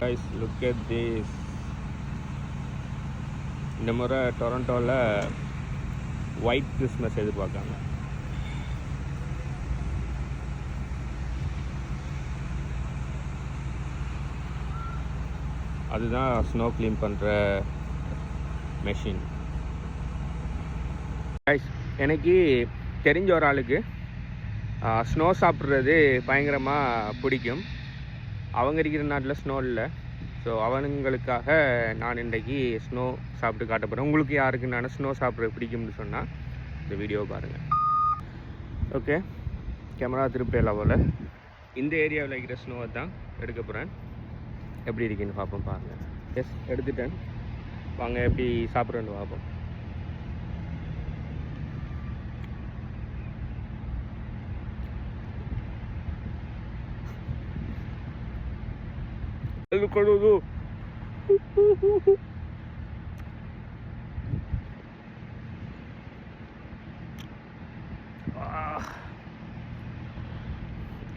Guys, look at this. இந்த முறை டொரண்டோவில் ஒயிட் கிறிஸ்மஸ் எதிர்பார்க்காங்க. அதுதான் ஸ்னோ க்ளீன் பண்ணுற மெஷின். எனக்கு தெரிஞ்ச ஒரு ஆளுக்கு ஸ்னோ சாப்பிட்றது பயங்கரமாக பிடிக்கும். அவங்க இருக்கிற நாட்டில் ஸ்னோ இல்லை. ஸோ அவனுங்களுக்காக நான் இன்றைக்கி ஸ்னோ சாப்பிட்டு காட்ட போகிறேன். உங்களுக்கு யாருக்கு நான் ஸ்னோ சாப்பிட்றது பிடிக்கும்னு சொன்னால் இந்த வீடியோவை பாருங்கள். ஓகே, கேமரா திருப்பியல போல் இந்த ஏரியாவில் இருக்கிற ஸ்னோவை தான் எடுக்க போகிறேன். எப்படி இருக்குன்னு பார்ப்போம். பாருங்கள். எஸ், எடுத்துட்டேன். வாங்க எப்படி சாப்பிட்றேன்னு பார்ப்போம்.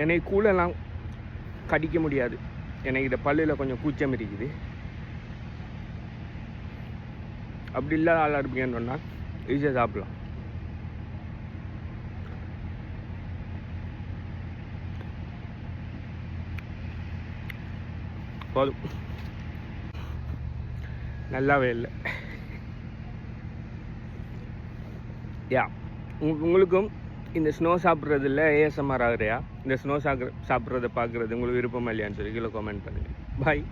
என்னை கூலெல்லாம் கடிக்க முடியாது. எனக்கு இந்த பல்லில் கொஞ்சம் கூச்சம் இருக்குது. அப்படி இல்லாத ஆளாக இருப்பீங்கன்னு சொன்னால் ஈஸியாக சாப்பிடலாம். போதும், நல்லாவே இல்லை. யா, உங்களுக்கும் இந்த ஸ்னோ சாப்பிட்றதில்ல ஏஎஸ்எம்ஆர் ஆகுறியா? இந்த ஸ்னோ சாப்பிட்றத பார்க்குறது உங்களுக்கு விருப்பமா இல்லையான்னு சொல்லி கீழே கமெண்ட் பண்ணுங்கள். பாய்.